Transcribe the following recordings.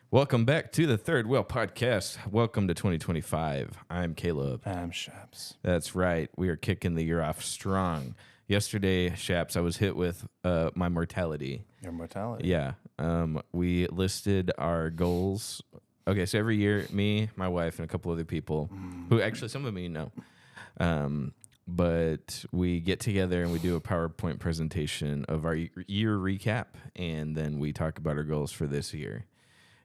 Welcome back to the Third Wheel Podcast. Welcome to 2025. I'm Caleb. I'm Shaps. That's right. We are kicking the year off strong. Yesterday, Shaps, I was hit with my mortality. Your mortality. Yeah. We listed our goals. Okay, so every year, me, my wife, and a couple other people, who actually some of me know, but we get together and we do a PowerPoint presentation of our year recap, and then we talk about our goals for this year.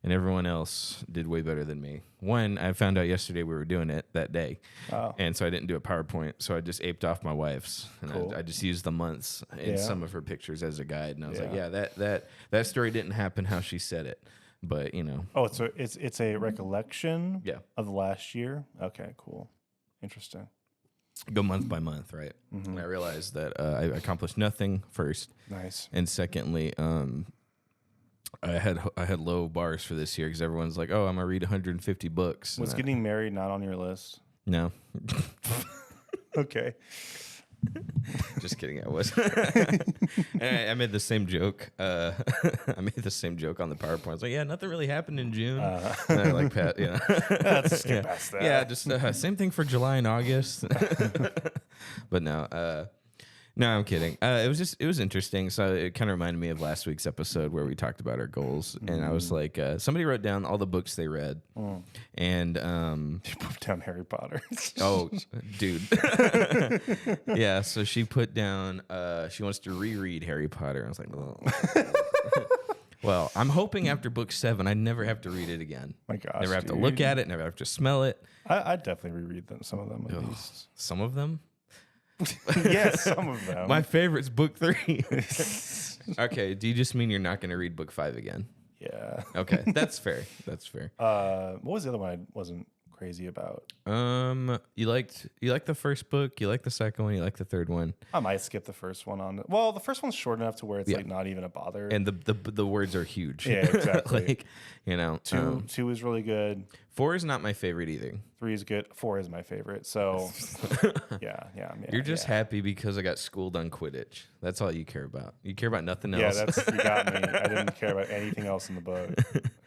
And everyone else did way better than me. One, I found out yesterday we were doing it that day. Oh. And so I didn't do a PowerPoint. So I just aped off my wife's. And Cool. I just used the months in Yeah. some of her pictures as a guide. And I was like, Yeah. yeah, that story didn't happen how she said it. But, you know. Oh, it's a recollection Yeah. of the last year. Okay, cool. Interesting. Go month by month, right? And I realized that I accomplished nothing first. Nice. And secondly, I had low bars for this year because everyone's like, "Oh, I'm gonna read 150 books." Was And getting married not on your list? no, Okay. just kidding. I was. And I made the same joke. I made the same joke on the PowerPoint. I was like, "Yeah, nothing really happened in June." And I like Pat, yeah. Let's skip past that. Yeah, just same thing for July and August. But no, no, I'm kidding. It was interesting. So it kind of reminded me of last week's episode where we talked about our goals, and I was like, somebody wrote down all the books they read, and You put down Harry Potter. oh, dude, yeah. So she put down she wants to reread Harry Potter. I was like, oh. Well, I'm hoping after book 7, I never have to read it again. My gosh. Never have to dude. look at it. Never have to smell it. I'd definitely reread them. Some of them at Ugh, least. some of them. Yes, some of them. My favorite's book 3. Okay, do you just mean you're not going to read book 5 again? Yeah. Okay, that's fair. That's fair. What was the other one I wasn't crazy about? You liked the first book, you liked the second one, you liked the third one, I might skip the first one on. Well, the first one's short enough to where it's Yeah. like not even a bother. and the words are huge. Yeah, exactly. Like, you know, two is really good. 4 is not my favorite either. 3 is good. 4 is my favorite. So yeah. You're just yeah. happy because I got schooled on Quidditch. That's all you care about. You care about nothing Yeah, else. you got me. I didn't care about anything else in the book.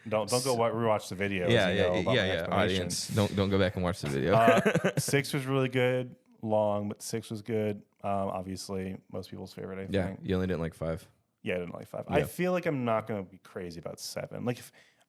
Don't go rewatch the video. yeah. Audience, don't go back and watch the video. 6 was really good, long, but 6 was good. Obviously, most people's favorite. I Yeah, think. you only didn't like 5. Yeah, I didn't like 5. Yeah. I feel like I'm not gonna be crazy about 7. Like,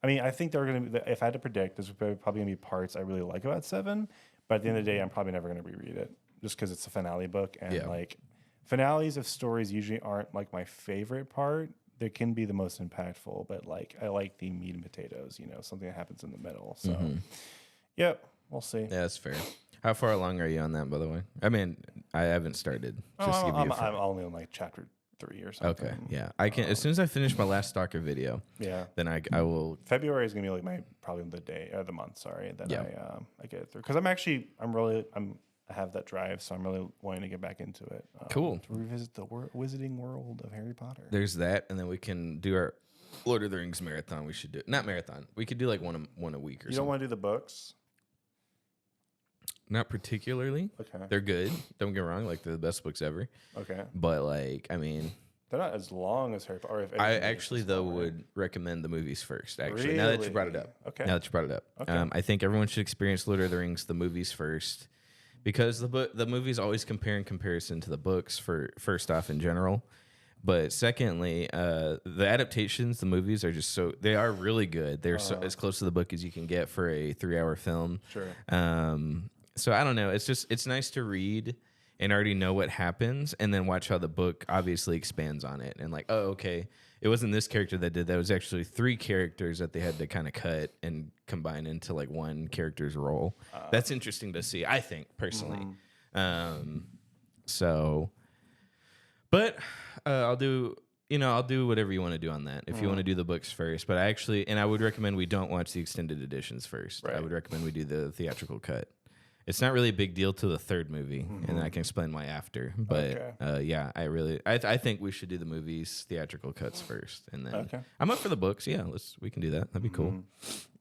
I think there are gonna be. If I had to predict, there's probably gonna be parts I really like about 7. But at the end of the day, I'm probably never gonna reread it just because it's a finale book, and Yeah. like finales of stories usually aren't like my favorite part. They can be the most impactful, but like I like the meat and potatoes. Something that happens in the middle. So, yep, we'll see. Yeah, that's fair. How far along are you on that, by the way? I mean, I haven't started. Just to give you I'm only on like chapter 3 or something. okay, yeah. I can as soon as I finish my last Stalker video, Yeah. then I will. February is gonna be like probably the day or the month. Sorry, that Yeah. I get it through because I have that drive, so I'm really wanting to get back into it. Cool. To revisit the wizarding world of Harry Potter. There's that, and then we can do our Lord of the Rings marathon. We should do not marathon. We could do like one a week or You don't something. want to do the books? Not particularly. Okay. They're good. Don't get me wrong. Like they're the best books ever. Okay. But like, I mean, They're not as long as Harry Potter. Or if I anything, actually it's though longer. would recommend the movies first. Actually, now that you brought it Really? up. Okay. Now that you brought it up. Okay. I think everyone should experience Lord of the Rings, the movies first, because the movies always compare in comparison to the books for first off in general, but secondly, the adaptations, the movies are just they are really good. They're as close to the book as you can get for a 3-hour film. Sure. So I don't know. It's nice to read and already know what happens, and then watch how the book obviously expands on it. And like, oh, okay, it wasn't this character that did that. It was actually 3 characters that they had to kind of cut and combine into like one character's role. That's interesting to see, I think, personally. So, but I'll do whatever you want to do on that. If you want to do the books first, but I would recommend we don't watch the extended editions first. I Right. would recommend we do the theatrical cut. It's not really a big deal to the third movie, and I can explain why after. But yeah, I think we should do the movies theatrical cuts first, and then Okay. I'm up for the books. Yeah, we can do that. That'd be cool.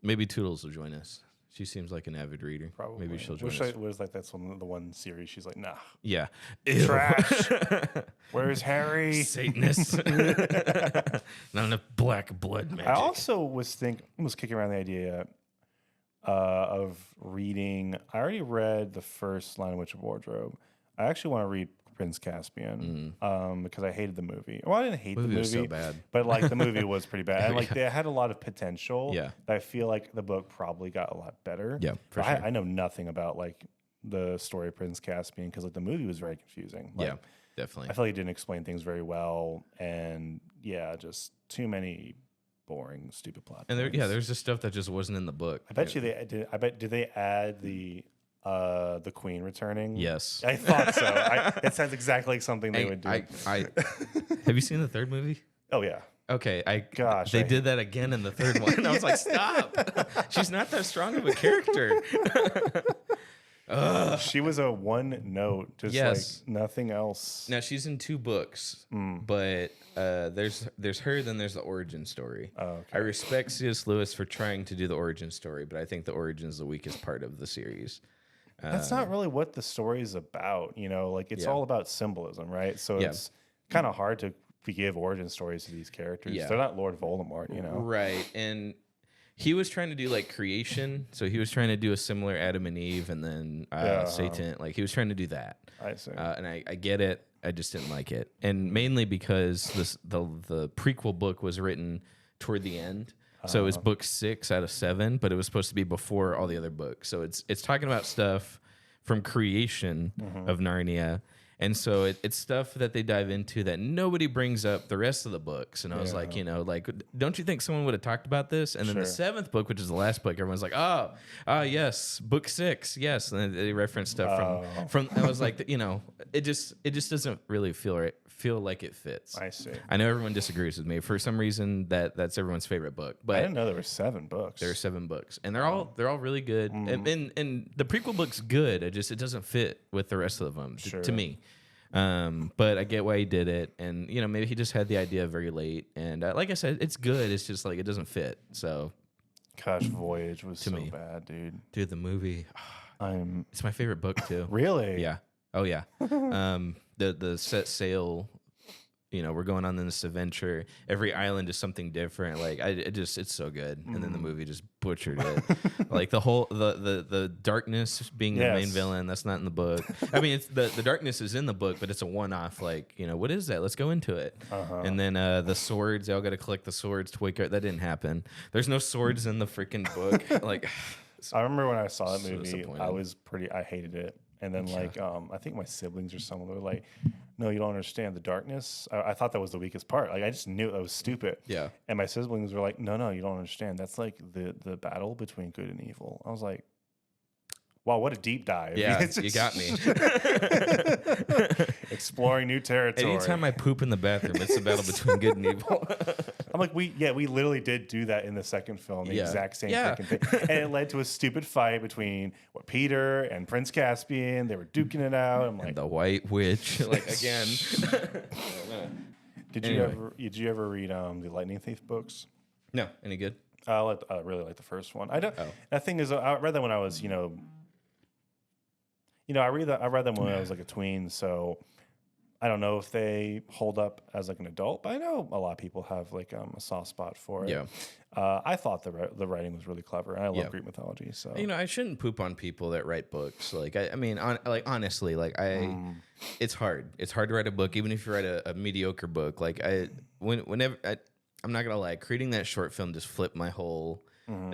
Maybe Toodles will join us. She seems like an avid reader. Probably. Maybe she'll join Wish us. I was like that's the one series. She's like, nah, Yeah. Ew. trash. Where's Harry? Satanist. Not enough black blood magic. I also was kicking around the idea of reading. I already read the first Lion, Witch, and Wardrobe. I actually want to read Prince Caspian because I hated the movie. Well, I didn't hate the movie. Was so bad. But like the movie was pretty bad. And like they had a lot of potential. Yeah. That I feel like the book probably got a lot better. Yeah, for But sure. I know nothing about like the story of Prince Caspian because like the movie was very confusing. Like, Yeah, definitely. I feel like it didn't explain things very well, and yeah, just too many boring, stupid plot. And points. there's just stuff that just wasn't in the book. I bet you they did. Did they add the Queen returning? Yes. I thought so. It sounds exactly like something they would do. Have you seen the third movie? Oh yeah. Okay, Gosh, they I- did that again in the third one. And I was like, stop! She's not that strong of a character. She was a one note, just Yes. like nothing else. Now she's in 2 books, but there's her, then there's the origin story. Oh, okay. I respect C.S. Lewis for trying to do the origin story, but I think the origin is the weakest part of the series. That's not really what the story is about, you know. Like it's Yeah. all about symbolism, right? So Yeah. it's kind of hard to give origin stories to these characters. Yeah. They're not Lord Voldemort, you know. Right, and he was trying to do like creation, so he was trying to do a similar Adam and Eve, and then Satan. Like he was trying to do that. I see. And I get it. I just didn't like it, and mainly because the prequel book was written toward the end, so it was book 6 out of 7, but it was supposed to be before all the other books. So it's talking about stuff from creation of Narnia. And so it's stuff that they dive into that nobody brings up the rest of the books. And I was like, don't you think someone would have talked about this? And then the 7th book, which is the last book, everyone's like, yes, book 6, yes. And then they reference stuff from. I was like, it just doesn't really feel like it fits. I see. I know everyone disagrees with me for some reason. That's everyone's favorite book, I but didn't know there were 7 books. there are 7 books, and they're all really good. And the prequel book's good. It doesn't fit with the rest of them to me. But I get why he did it, and maybe he just had the idea very late. And like I said, it's good. It's just like it doesn't fit. So, Gosh, Voyage was so me. bad, dude. dude, the movie, I'm it's my favorite book too. really. Yeah. Oh yeah. The set sail. We're going on this adventure. Every island is something different. Like it's so good. And then the movie just butchered it. Like the whole the darkness being the main Yes. villain. That's not in the book. I mean, it's the darkness is in the book, but it's a one-off. Like what is that? Let's go into it. And then the swords. They all got to collect the swords to wake up. That didn't happen. There's no swords in the freaking book. Like I remember when I saw that So movie, disappointed. I hated it. And then I think my siblings or someone were like, "No, you don't understand the darkness." I thought that was the weakest part. Like I just knew that was stupid. Yeah. And my siblings were like, "No, you don't understand. That's like the battle between good and evil." I was like, "Wow, what a deep dive!" Yeah, It's you got me. Exploring new territory. Anytime I poop in the bathroom, it's the battle between good and evil. I'm like, we literally did do that in the second film, the Yeah. exact same Yeah. freaking thing, and it led to a stupid fight between Peter and Prince Caspian. They were duking it out. I'm like, The White Witch, like again. did Anyway. you ever read the Lightning Thief books? No, any good? I really like the first one. I don't. Oh. The thing is, I read them when I was, I read them when I was like a tween, so I don't know if they hold up as like an adult, but I know a lot of people have like a soft spot for it. Yeah. I thought the writing was really clever, and I love Yeah. Greek mythology. So I shouldn't poop on people that write books. Like, honestly, like it's hard. It's hard to write a book, even if you write a mediocre book. Like I'm not gonna lie, creating that short film just flipped my whole.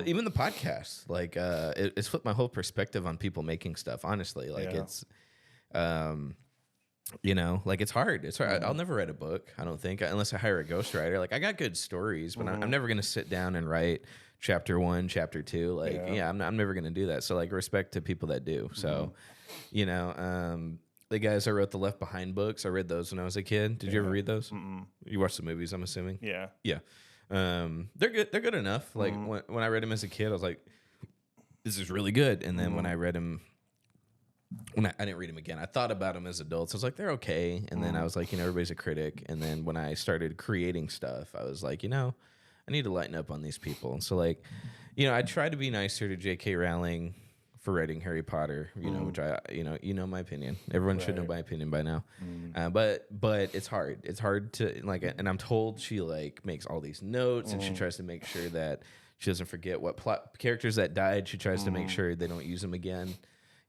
Even the podcast, like it's flipped my whole perspective on people making stuff. Honestly, like Yeah. it's, like it's hard. It's hard. I'll never write a book. I don't think unless I hire a ghostwriter. Like I got good stories, but I'm never gonna sit down and write chapter 1, chapter 2. Like I'm never gonna do that. So like respect to people that do. So, the guys that wrote the Left Behind books, I read those when I was a kid. Did you ever read those? You watched the movies, I'm assuming. yeah. Yeah. They're good. They're good enough. Like when I read them as a kid, I was like, this is really good. And then when I read them, I didn't read them again. I thought about them as adults. I was like, they're okay. And then I was like, everybody's a critic. And then when I started creating stuff, I was like, I need to lighten up on these people. And so like, I try to be nicer to J.K. Rowling for writing Harry Potter, which I my opinion. Everyone should know Right. my opinion by now. But it's hard. It's hard to like, and I'm told she like makes all these notes and she tries to make sure that she doesn't forget what plot characters that died. She tries to make sure they don't use them again,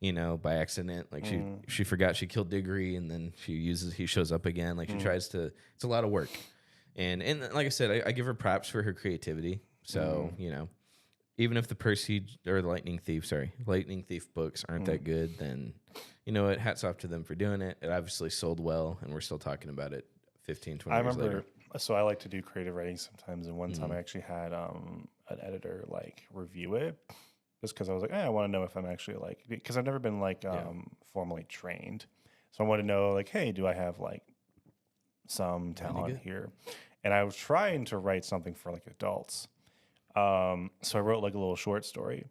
by accident. Like she forgot she killed Diggory and then he shows up again. Like she tries to. It's a lot of work, and like I said, I give her props for her creativity. So even if the Percy or the Lightning Thief books aren't that good, then you know what? Hats off to them for doing it. It obviously sold well, and we're still talking about it 15, 20 I years remember. later. So I like to do creative writing sometimes, and one time I actually had an editor like review it, just because I was like, I want to know if I'm actually like, because I've never been like formally trained, so I want to know like, hey, do I have like some talent here? And I was trying to write something for like adults. So I wrote like a little short story,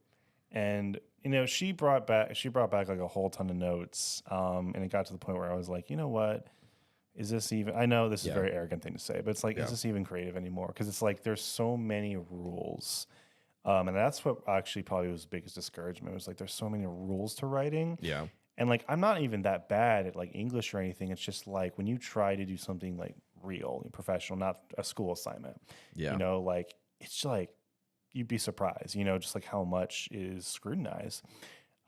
and she brought back like a whole ton of notes, and it got to the point where I was like, you know what, is this even? I know this is a very arrogant thing to say, but it's like, is this even creative anymore? Because it's like there's so many rules, and that's what actually probably was the biggest discouragement. It was like there's so many rules to writing, and like I'm not even that bad at like English or anything. It's just like when you try to do something like real, professional, not a school assignment, like it's like you'd be surprised, just like how much is scrutinized.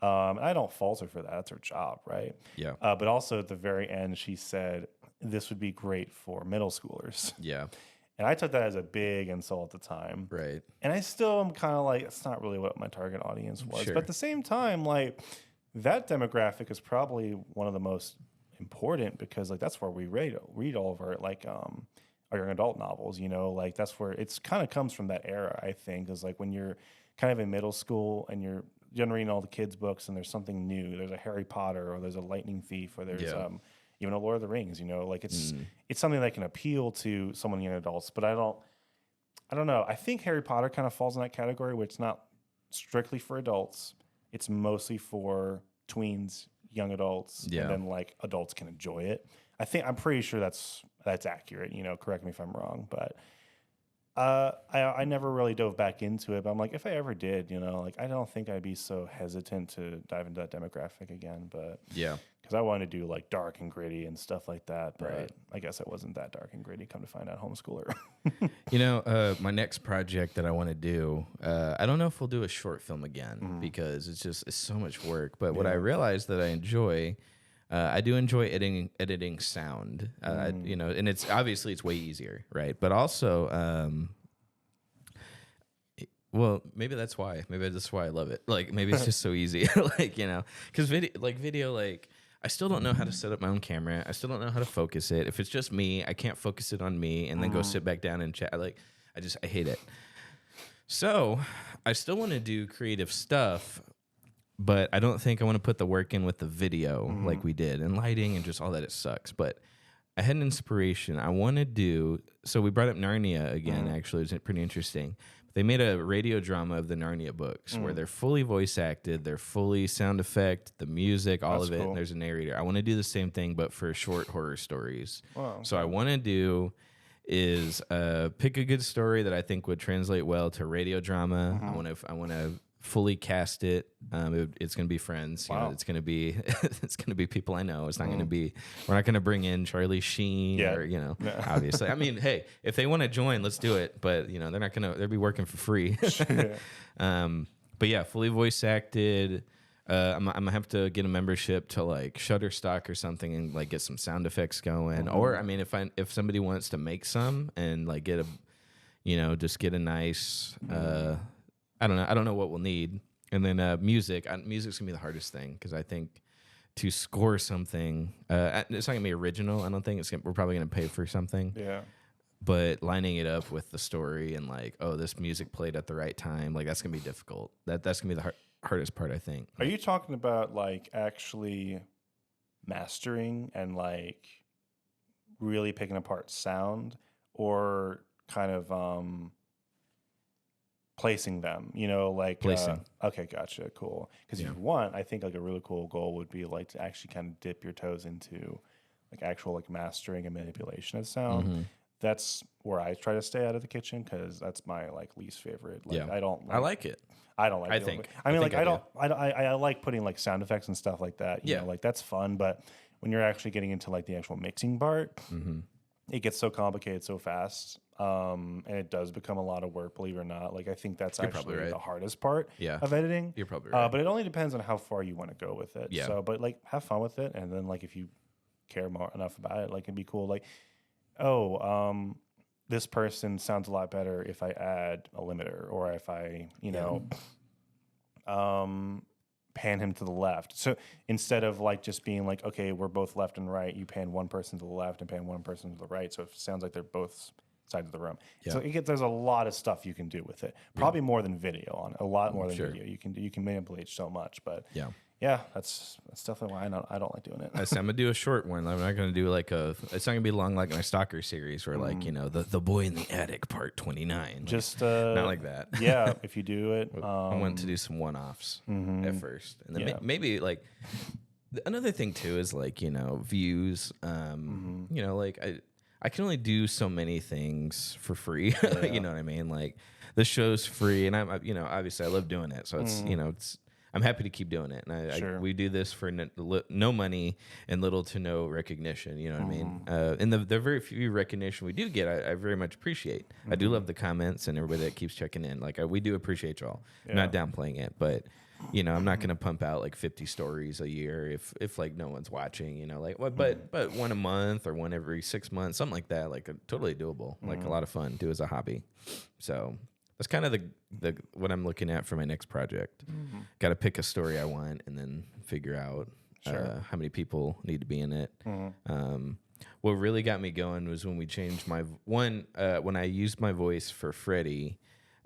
I don't fault her for that. That's her job, right? Yeah. But also at the very end, she said this would be great for middle schoolers. Yeah. And I took that as a big insult at the time. Right. And I still am kind of like, it's not really what my target audience was. Sure. But at the same time, like that demographic is probably one of the most important because like that's where we read all of our like our young adult novels, like that's where it's kind of comes from that era, I think, is like when you're kind of in middle school and you're reading all the kids' books and there's something new. There's a Harry Potter or there's a Lightning Thief or there's even a Lord of the Rings, like it's something that can appeal to someone young adults. But I don't know. I think Harry Potter kind of falls in that category where it's not strictly for adults. It's mostly for tweens, young adults, and then like adults can enjoy it. I'm pretty sure that's accurate. Correct me if I'm wrong, but I never really dove back into it. But I'm like, if I ever did, like I don't think I'd be so hesitant to dive into that demographic again. But because I wanted to do like dark and gritty and stuff like that. But I guess it wasn't that dark and gritty. Come to find out, homeschooler. My next project that I want to do, I don't know if we'll do a short film again because it's so much work. But what I realized that I enjoy. I do enjoy editing sound, and it's obviously it's way easier, right? But also, well, maybe that's why. Maybe that's why I love it. Like, maybe it's just so easy, because video, I still don't know how to set up my own camera. I still don't know how to focus it. If it's just me, I can't focus it on me and then go sit back down and chat. I hate it. So I still want to do creative stuff. But I don't think I want to put the work in with the video like we did and lighting and just all that. It sucks. But I had an inspiration. I want to do. So we brought up Narnia again. Actually, it was pretty interesting. They made a radio drama of the Narnia books where they're fully voice acted. They're fully sound effect, the music, all of it. Cool. And there's a narrator. I want to do the same thing, but for short horror stories. Wow, okay. So I want to do is pick a good story that I think would translate well to radio drama. I want to fully cast it. It's going to be friends. Wow. It's going to be it's going to be people I know. It's not going to be. We're not going to bring in Charlie Sheen or obviously. I mean, hey, if they want to join, let's do it. But they're not going to. They'll be working for free. But yeah, fully voice acted. I'm gonna have to get a membership to like Shutterstock or something and like get some sound effects going. Or I mean, if somebody wants to make some and like get a, just get a nice. I don't know what we'll need. And then music. Music's gonna be the hardest thing because I think to score something, it's not gonna be original. I don't think we're probably gonna pay for something. Yeah. But lining it up with the story and like, this music played at the right time, like that's gonna be difficult. That's gonna be the hardest part, I think. Are you talking about like actually mastering and like really picking apart sound, or kind of placing them, like placing? Okay, gotcha, cool. Because if you want, I think like a really cool goal would be like to actually kind of dip your toes into like actual like mastering and manipulation of sound. that's where I try to stay out of the kitchen because that's my like least favorite. Like, Yeah. I don't. I like it. I don't like. I dealing think. with- I mean, I think like I I do. don't. I like putting like sound effects and stuff like that. You Yeah. know, like that's fun. But when you're actually getting into like the actual mixing part, Mm-hmm. it gets so complicated so fast, and it does become a lot of work. Believe it or not, like I think that's You're probably actually right. the hardest part Yeah. of editing. You're probably right. But it only depends on how far you want to go with it. Yeah. So, but like have fun with it, and then like if you care more enough about it, like it'd be cool. Like, oh, this person sounds a lot better if I add a limiter or if I, pan him to the left. So instead of like just being like, okay, we're both left and right, you pan one person to the left and pan one person to the right. So it sounds like they're both sides of the room. Yeah. So there's a lot of stuff you can do with it. Probably more than video a lot more than Sure. video. You can manipulate so much, but Yeah. yeah, that's definitely why I don't like doing it. I said, I'm gonna do a short one. I'm not gonna do like it's not gonna be long like my Stalker series where like the boy in the attic part 29. Like, Just not like that. yeah, if you do it, I want to do some one-offs at first, and then Yeah. maybe like another thing too is like views. Like I can only do so many things for free. You know what I mean? Like the show's free, and I'm obviously I love doing it, so it's I'm happy to keep doing it, and we do this for no money and little to no recognition. You know what I mean? And the very few recognition we do get, I very much appreciate. I do love the comments and everybody that keeps checking in. Like we do appreciate y'all. I'm not downplaying it, but I'm not gonna pump out like 50 stories a year if like no one's watching. But one a month or one every 6 months, something like that. Like totally doable. Like a lot of fun. Do as a hobby. So. That's kind of the what I'm looking at for my next project. Got to pick a story I want and then figure out how many people need to be in it. What really got me going was when we changed when I used my voice for Freddy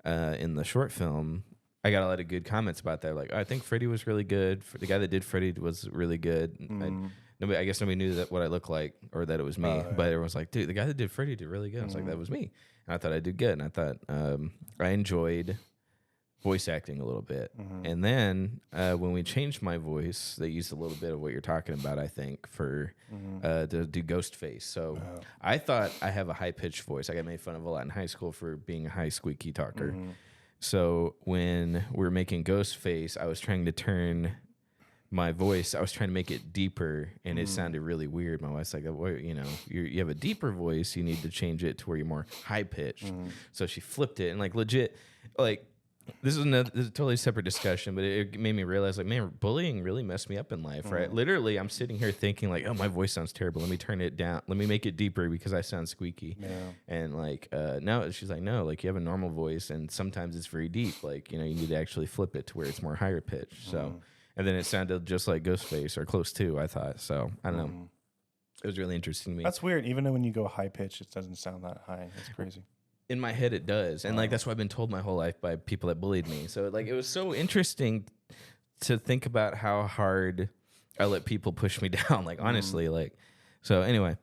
in the short film. I got a lot of good comments about that. Like, I think Freddy was really good. The guy that did Freddy was really good. I guess nobody knew what I looked like or that it was me. But everyone was like, dude, the guy that did Freddy did really good. I was like, that was me. And I thought I did good. And I thought I enjoyed voice acting a little bit. And then when we changed my voice, they used a little bit of what you're talking about, I think, for to do Ghostface. So I thought I have a high-pitched voice. I got made fun of a lot in high school for being a high squeaky talker. So when we were making Ghostface, I was trying to turn my voice, I was trying to make it deeper, and it sounded really weird. My wife's like, you have a deeper voice, you need to change it to where you're more high pitched. So she flipped it, and like legit, like this is a totally separate discussion, but it made me realize, like, man, bullying really messed me up in life, right? Literally, I'm sitting here thinking, like, oh, my voice sounds terrible. Let me turn it down. Let me make it deeper because I sound squeaky. Yeah. And like, now she's like, no, like you have a normal voice, and sometimes it's very deep. Like, you need to actually flip it to where it's more higher pitched. So. And then it sounded just like Ghostface or close to, I thought. So, I don't know. It was really interesting to me. That's weird. Even when you go high pitch, it doesn't sound that high. That's crazy. In my head, it does. And, like, that's what I've been told my whole life by people that bullied me. So, like, it was so interesting to think about how hard I let people push me down. Like, honestly, like, so anyway.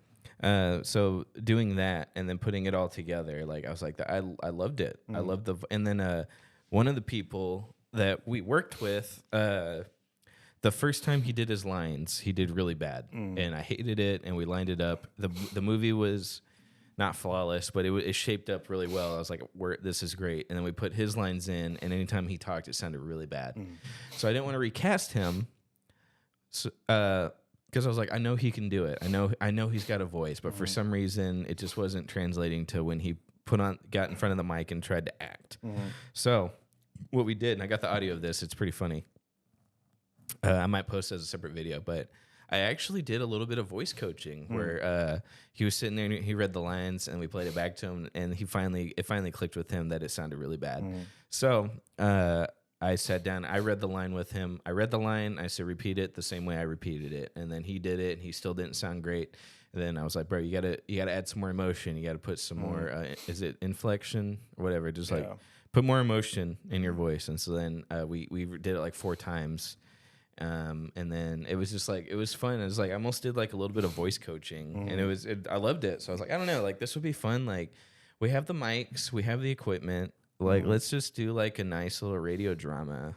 So doing that and then putting it all together, like, I was like, I loved it. I loved and then one of the people that we worked with, the first time he did his lines, he did really bad, and I hated it. And we lined it up. The movie was not flawless, but it shaped up really well. I was like, this is great. And then we put his lines in, and anytime he talked, it sounded really bad. So I didn't want to recast him, because I was like, I know he can do it. I know he's got a voice, but for some reason, it just wasn't translating to when he got in front of the mic and tried to act. So what we did, and I got the audio of this. It's pretty funny. I might post it as a separate video, but I actually did a little bit of voice coaching where he was sitting there and he read the lines and we played it back to him, and it finally clicked with him that it sounded really bad. So I sat down, I read the line with him. I read the line, I said repeat it the same way I repeated it, and then he did it and he still didn't sound great. And then I was like, bro, you gotta add some more emotion. You gotta put some more is it inflection or whatever? Just like put more emotion in your voice. And so then we did it like 4 times. And then it was just like, it was fun. It was like, I almost did like a little bit of voice coaching, and I loved it. So I was like, I don't know, like this would be fun. Like we have the mics, we have the equipment. Like let's just do like a nice little radio drama.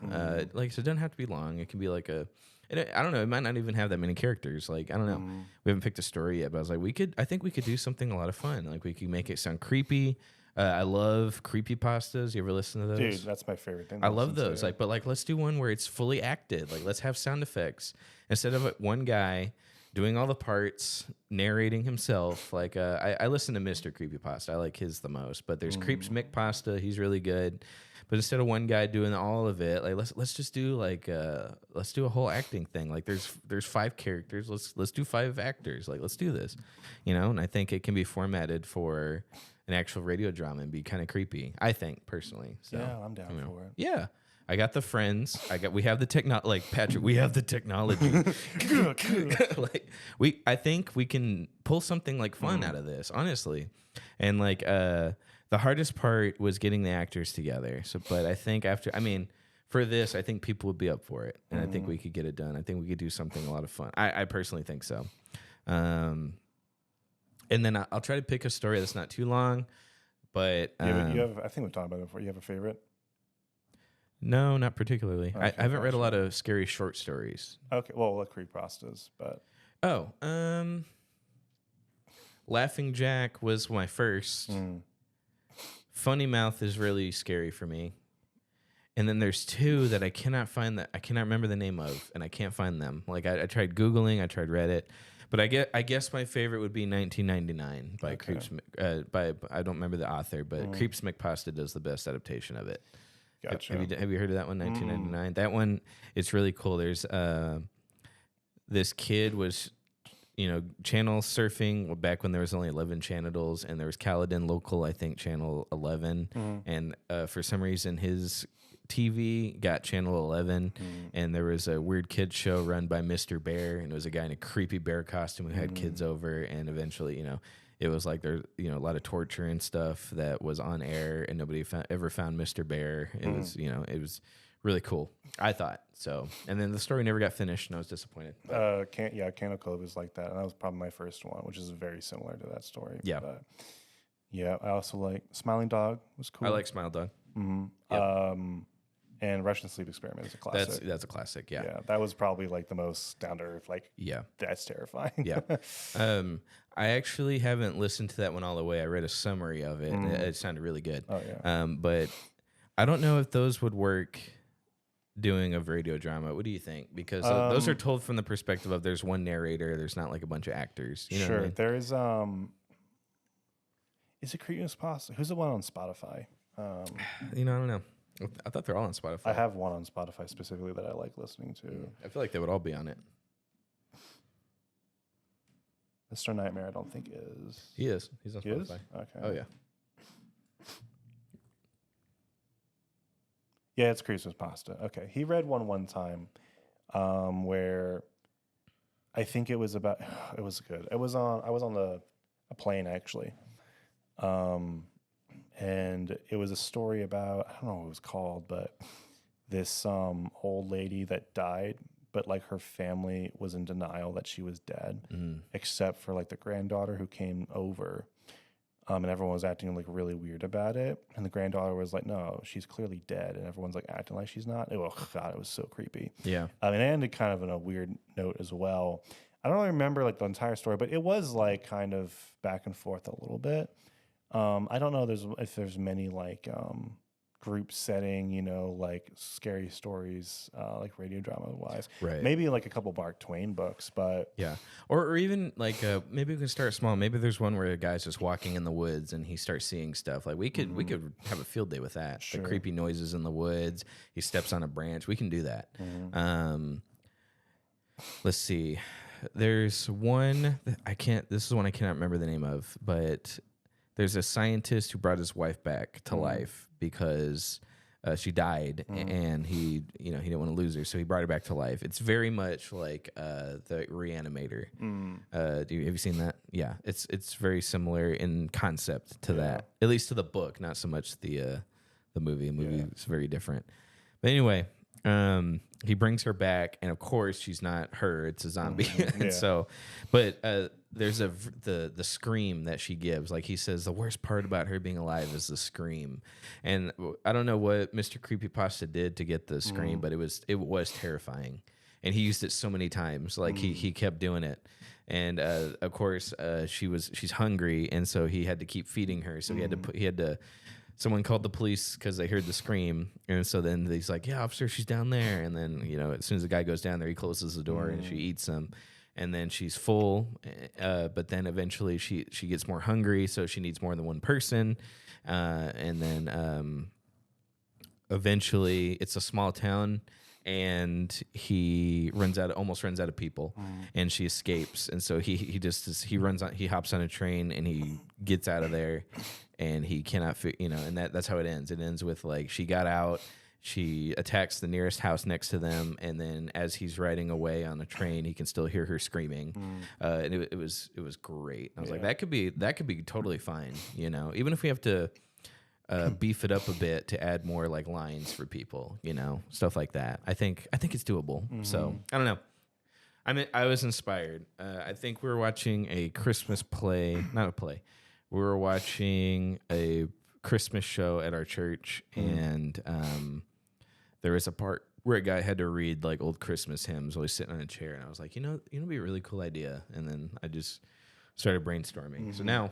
Like so it doesn't have to be long. It can be like a And I don't know, it might not even have that many characters. Like, I don't know. We haven't picked a story yet, but I was like, I think we could do something a lot of fun. Like, we could make it sound creepy. I love creepy pastas. You ever listen to those? Dude, that's my favorite thing. I love those. Like, but like, let's do one where it's fully acted. Like, let's have sound effects instead of one guy doing all the parts, narrating himself. Like, I listen to Mr. Creepypasta. I like his the most. But there's Creeps Mick Pasta. He's really good. But instead of one guy doing all of it, like let's just do let's do a whole acting thing. Like, there's 5 characters. Let's do 5 actors. Like, let's do this, And I think it can be formatted for an actual radio drama and be kind of creepy. I think personally. So, yeah, I'm down for it. Yeah. I got the friends. We have the Patrick, we have the technology. I think we can pull something like fun out of this, honestly. And like the hardest part was getting the actors together. So, but I think for this, I think people would be up for it, and I think we could get it done. I think we could do something a lot of fun. I personally think so. And then I'll try to pick a story that's not too long, but you have. I think we've talked about it before. You have a favorite? No, not particularly. Okay, I haven't read a lot of scary short stories. Okay, well, like creepypastas, but Laughing Jack was my first. Funny Mouth is really scary for me. And then there's 2 that I cannot remember the name of, and I can't find them. Like, I tried Googling, I tried Reddit, but I guess my favorite would be 1999 by Creeps. I don't remember the author, but Creeps McPasta does the best adaptation of it. Gotcha. Have you heard of that one? 1999. That one, it's really cool. There's this kid was, channel surfing back when there was only 11 channels, and there was Caledon Local, I think, channel 11, and for some reason his TV got channel 11, and there was a weird kids show run by Mr. Bear, and it was a guy in a creepy bear costume who had kids over, and eventually, it was like there's a lot of torture and stuff that was on air, and nobody ever found Mr. Bear. It was it was really cool, I thought. So, and then the story never got finished, and I was disappointed. Candle Cove is like that, and that was probably my first one, which is very similar to that story. Yeah, but yeah. I also like Smiling Dog was cool. I like Smile Dog. Yep. And Russian Sleep Experiment is a classic. That's a classic. Yeah. Yeah, that was probably like the most down to earth. Like, yeah, that's terrifying. Yeah. I actually haven't listened to that one all the way. I read a summary of it. It sounded really good. Oh yeah. But I don't know if those would work doing a radio drama. What do you think? Because those are told from the perspective of there's one narrator. There's not like a bunch of actors. You know sure. What I mean? There is. Is it Creepypasta? Who's the one on Spotify? I don't know. I thought they're all on Spotify. I have one on Spotify specifically that I like listening to. I feel like they would all be on it. Mr. Nightmare, I don't think is. He is. He's on Spotify. Is? Okay. Oh yeah. Yeah, it's Creepypasta. Okay, he read one time, where I think it was about. It was good. It was on. I was on a plane actually. And it was a story about, I don't know what it was called, but this old lady that died, but like her family was in denial that she was dead, except for like the granddaughter who came over, and everyone was acting like really weird about it. And the granddaughter was like, no, she's clearly dead. And everyone's like acting like she's not. Oh, God, it was so creepy. Yeah. And it ended kind of on a weird note as well. I don't really remember like the entire story, but it was like kind of back and forth a little bit. I don't know if there's many like group setting, like scary stories, like radio drama wise. Right. Maybe like a couple Mark Twain books, but yeah. Or even like maybe we can start small. Maybe there's one where a guy's just walking in the woods and he starts seeing stuff. Like we could have a field day with that. Sure. The creepy noises in the woods. He steps on a branch. We can do that. Let's see. There's one this is one I cannot remember the name of, but there's a scientist who brought his wife back to life because she died, and he didn't want to lose her, so he brought her back to life. It's very much like the Reanimator. Have you seen that? Yeah, it's very similar in concept to that, at least to the book, not so much the movie. The movie is very different. But anyway, he brings her back, and of course she's not her; it's a zombie. And so, but there's the scream that she gives. Like he says, the worst part about her being alive is the scream. And I don't know what Mr. Creepypasta did to get the scream, but it was terrifying. and he used it so many times. Like he kept doing it, and of course she's hungry, and so he had to keep feeding her. So he had to. Someone called the police because they heard the scream, and so then he's like, "Yeah, officer, she's down there." And then as soon as the guy goes down there, he closes the door and she eats him, and then she's full. But then eventually she gets more hungry, so she needs more than one person, and then eventually it's a small town. And he almost runs out of people, and she escapes. And so he hops on a train and he gets out of there, and he cannot and that's how it ends. It ends with like she got out, she attacks the nearest house next to them, and then as he's riding away on the train, he can still hear her screaming. And it was great. I was like, that could be totally fine, even if we have to beef it up a bit to add more like lines for people, stuff like that. I think it's doable. So I don't know. I was inspired. I think we were watching a Christmas play, not a play. We were watching a Christmas show at our church, and there was a part where a guy had to read like old Christmas hymns while he's sitting on a chair, and I was like, it'd be a really cool idea. And then I just started brainstorming. So now.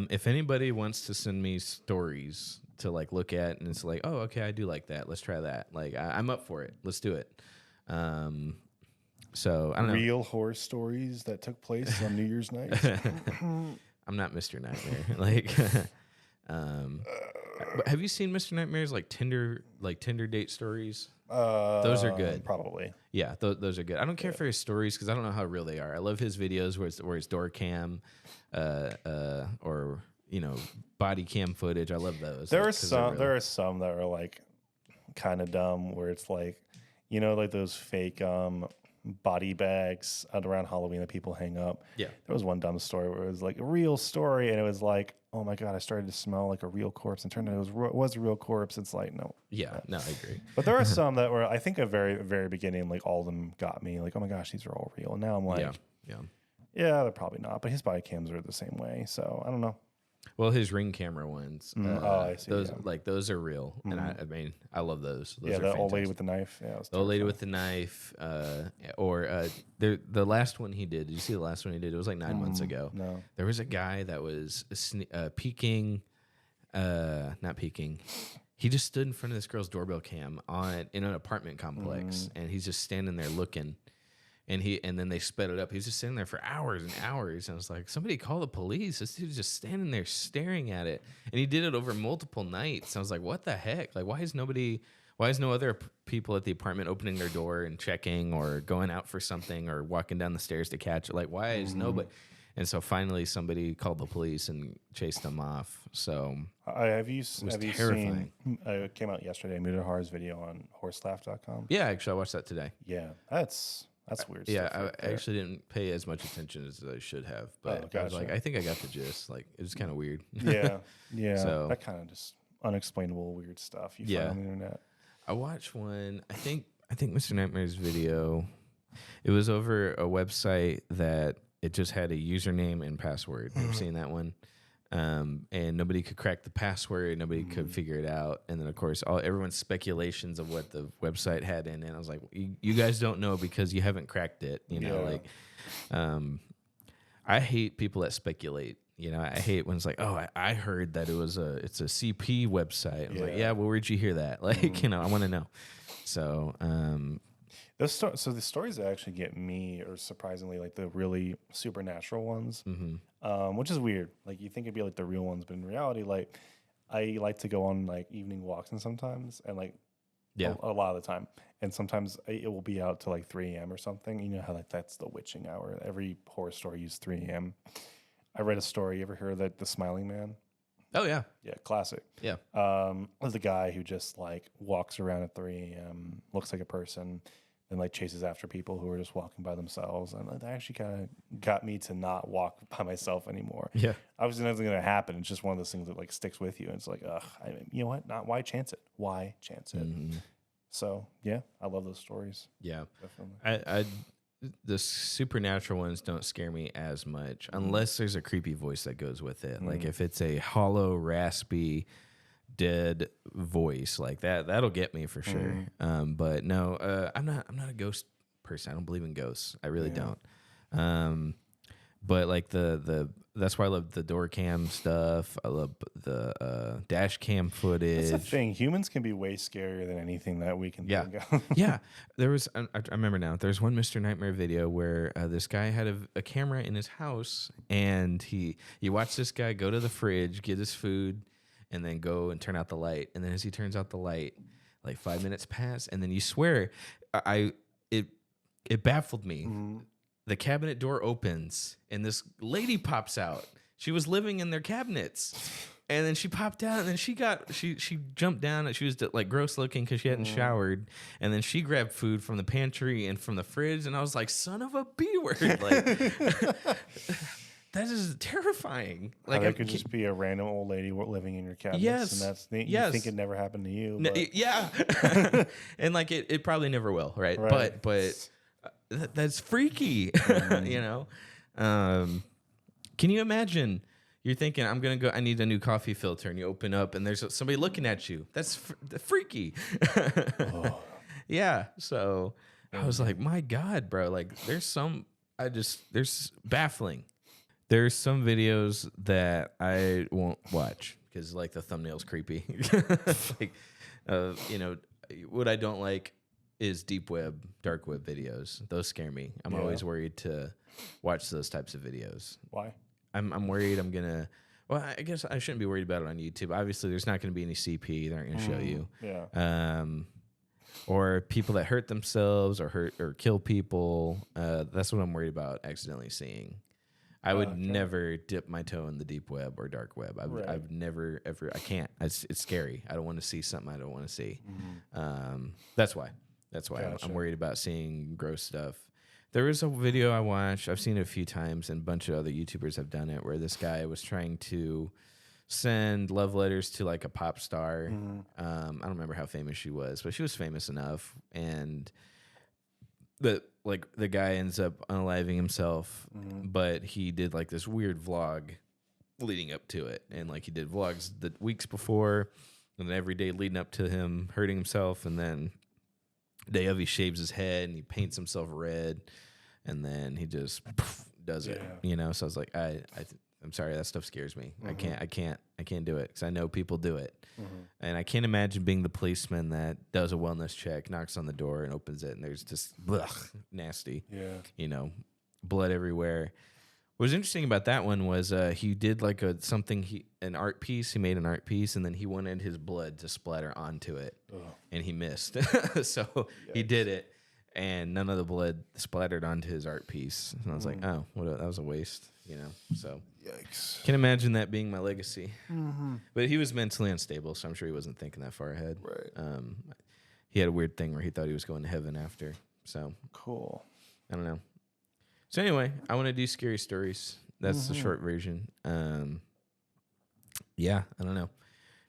If anybody wants to send me stories to like look at, and it's like, oh, okay, I do like that. Let's try that. Like, I'm up for it. Let's do it. So I don't know. Real horror stories that took place on New Year's night. I'm not Mr. Nightmare. Like, but have you seen Mr. Nightmare's like Tinder date stories? Those are good. Probably. Yeah, those are good. I don't care for his stories because I don't know how real they are. I love his videos where it's door cam, or body cam footage. I love those. There are some that are like kind of dumb where it's like, like those fake body bags around Halloween that people hang up. Yeah. There was one dumb story where it was like a real story, and it was like, oh my God, I started to smell like a real corpse, and turned out it was a real corpse. It's like, no. Yeah, no, I agree. But there are some that were, I think, at very, very beginning, like all of them got me. Like, oh my gosh, these are all real. And now I'm like, yeah, they're probably not. But his body cams are the same way. So I don't know. Well, his Ring camera ones, I see. Those are real, and I mean, I love those. Those yeah, are the fantastic. old lady with the knife. Yeah, the old lady with the knife, or the last one he did. Did you see the last one he did? It was like 9 months ago. No, there was a guy that was peeking, not peeking. He just stood in front of this girl's doorbell cam in an apartment complex, and he's just standing there looking. And then they sped it up. He was just sitting there for hours and hours. And I was like, somebody call the police. This dude's just standing there staring at it. And he did it over multiple nights. I was like, what the heck? Like, why is no other people at the apartment opening their door and checking or going out for something or walking down the stairs to catch it? Like, why is nobody? And so finally somebody called the police and chased them off. So have you terrifying. Seen, it came out yesterday, Muta Har's video on horselaugh.com? Yeah, actually, I watched that today. Yeah, that's weird. Yeah, stuff I actually didn't pay as much attention as I should have, but gotcha. I was like, I think I got the gist. Like, it was kind of weird. Yeah. So that kind of just unexplainable weird stuff you find on the internet. I watched one. I think Mr. Nightmare's video. It was over a website that it just had a username and password. You ever seen that one? And nobody could crack the password. Nobody could figure it out. And then, of course, everyone's speculations of what the website had in it. I was like, you guys don't know because you haven't cracked it. I hate people that speculate. I hate when it's like, oh, I heard that it's a CP website. I was like, yeah, well, where'd you hear that? Like, I want to know. So, so the stories that actually get me are surprisingly like the really supernatural ones, which is weird. Like you think it'd be like the real ones, but in reality, like I like to go on like evening walks and sometimes, and like a lot of the time, and sometimes it will be out to like 3 a.m. or something. You know how like that's the witching hour. Every horror story uses 3 a.m. I read a story. You ever hear that the Smiling Man? Oh yeah, classic. Yeah, there's a guy who just like walks around at 3 a.m. looks like a person. And like chases after people who are just walking by themselves, and that actually kind of got me to not walk by myself anymore. Yeah, obviously nothing's gonna happen. It's just one of those things that like sticks with you. And it's like, you know what? Why chance it? Why chance it? So yeah, I love those stories. Yeah, definitely. The supernatural ones don't scare me as much unless there's a creepy voice that goes with it. Like if it's a hollow, raspy, dead voice like that. That'll get me for sure. But no, I'm not a ghost person. I don't believe in ghosts. I really don't. But like that's why I love the door cam stuff. I love the dash cam footage. That's the thing. Humans can be way scarier than anything that we can think of. Yeah. There was, I remember now, there's one Mr. Nightmare video where this guy had a camera in his house, and you watch this guy go to the fridge, get his food, and then go and turn out the light. And then as he turns out the light, like 5 minutes pass, and then you swear, it baffled me. The cabinet door opens, and this lady pops out. She was living in their cabinets. And then she popped out, and then she jumped down, and she was like gross looking because she hadn't showered. And then she grabbed food from the pantry and from the fridge, and I was like, "Son of a B word!" Like that is terrifying. Like it could just be a random old lady living in your cabinets, Yes, and you think it never happened to you. But. Yeah, and like it probably never will, right? But that's freaky, you know. Can you imagine? You're thinking, I'm going to go, I need a new coffee filter. And you open up and there's somebody looking at you. That's freaky. Yeah. So I was like, my God, bro. Like there's baffling. There's some videos that I won't watch because like the thumbnail's creepy. Like, you know, what I don't like is deep web, dark web videos. Those scare me. I'm always worried to watch those types of videos. Why? I'm worried I'm gonna. Well, I guess I shouldn't be worried about it on YouTube. Obviously, there's not going to be any CP. They aren't going to show you. Yeah. Or people that hurt themselves or hurt or kill people. That's what I'm worried about accidentally seeing. I would never dip my toe in the deep web or dark web. I've never ever. I can't. It's scary. I don't want to see something I don't want to see. That's why. I'm worried about seeing gross stuff. There was a video I watched. I've seen it a few times, and a bunch of other YouTubers have done it, where this guy was trying to send love letters to like a pop star. I don't remember how famous she was, but she was famous enough. And the guy ends up unaliving himself, but he did like this weird vlog leading up to it, and like he did vlogs the weeks before, and then every day leading up to him hurting himself, and then day of he shaves his head and he paints himself red, and then he just does it, you know. So I was like, I'm sorry, that stuff scares me. I can't do it because I know people do it, and I can't imagine being the policeman that does a wellness check, knocks on the door, and opens it, and there's just nasty, you know, blood everywhere. What was interesting about that one was he did like an art piece. He made an art piece, and then he wanted his blood to splatter onto it, and he missed. So he did it, and none of the blood splattered onto his art piece. And I was like, oh, that was a waste, you know. So yikes! Can't imagine that being my legacy. But he was mentally unstable, so I'm sure he wasn't thinking that far ahead. Right. He had a weird thing where he thought he was going to heaven after. So cool. I don't know. So anyway, I want to do scary stories. That's the short version. Yeah, I don't know.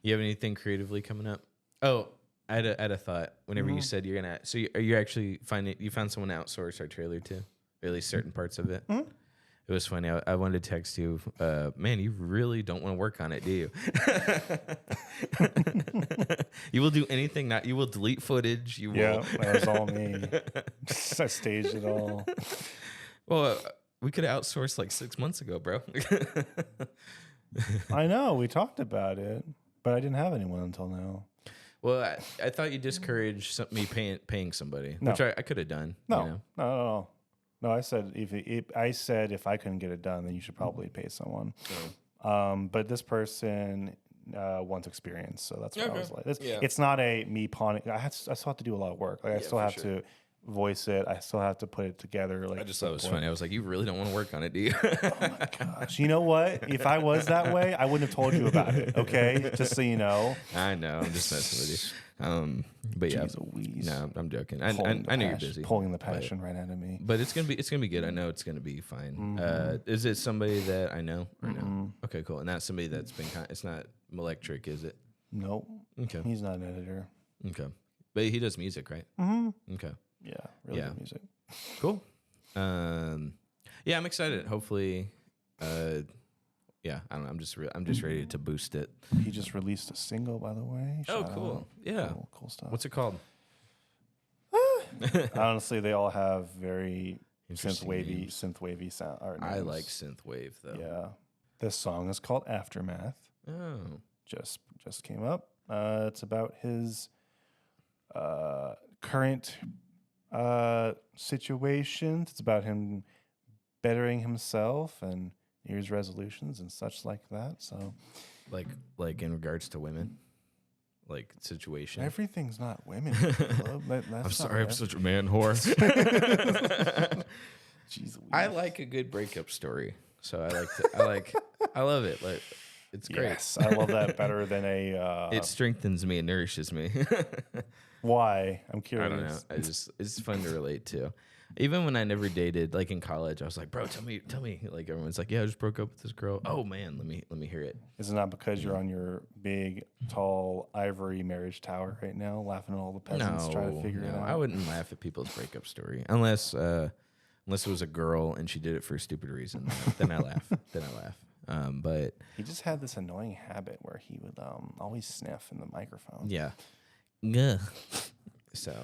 You have anything creatively coming up? Oh, I had a thought. Whenever you said you're gonna, so you actually you found someone to outsource our trailer to, or at least certain parts of it. It was funny. I wanted to text you, man. You really don't want to work on it, do you? You will do anything. You will delete footage. You will. Yeah, that was all me. I staged it all. Well, we could have outsourced like 6 months ago, bro. I know. We talked about it, but I didn't have anyone until now. Well, I thought you discouraged me paying somebody, which I could have done. No, you know? no. No, I said if I couldn't get it done, then you should probably pay someone. But this person wants experience, so that's what I was like. It's not a me pawning. I still have to do a lot of work. Like I still have to voice it. I still have to put it together. Like I just thought it was funny. I was like, you really don't want to work on it, do you? Oh my gosh! You know what? If I was that way, I wouldn't have told you about it. Okay, just so you know. I know. I'm just messing with you. But yeah, no, I'm joking. I know you're busy. Pulling the passion right out of me. But it's gonna be good. I know it's gonna be fine. Is it somebody that I know or no? Okay, cool. And that's somebody that's been it's not Electric, is it? Nope. Okay. He's not an editor. Okay, but he does music, right? Okay. Yeah, really good music. Cool. Yeah, I'm excited. Hopefully, Yeah, I don't know. I'm just ready to boost it. He just released a single, by the way. Oh, Shout cool. out. Yeah. Cool stuff. What's it called? Honestly, they all have very Interesting names. synth wavy sound. Art I names. like synthwave though. Yeah, this song is called Aftermath. Oh. Just came up. It's about his current situations. It's about him bettering himself and New Year's resolutions and such like that. So Like in regards to women, like situation. everything's not women. Caleb. I'm sorry, I'm such a man whore. Jeez, I like a good breakup story, so I love it. Like, it's great. yes, I love that better than a. It strengthens me and nourishes me. Why? I'm I curious. don't know. It's fun to relate to. Even when I never dated, like in college, I was like, bro, tell me. Like everyone's like, yeah, I just broke up with this girl. Oh man, let me hear it. Is it not because you're on your big, tall, ivory marriage tower right now, laughing at all the peasants trying to figure it out? I wouldn't laugh at people's breakup story unless it was a girl and she did it for a stupid reason. Then I laugh. But He just had this annoying habit where he would always sniff in the microphone. yeah, Gah. So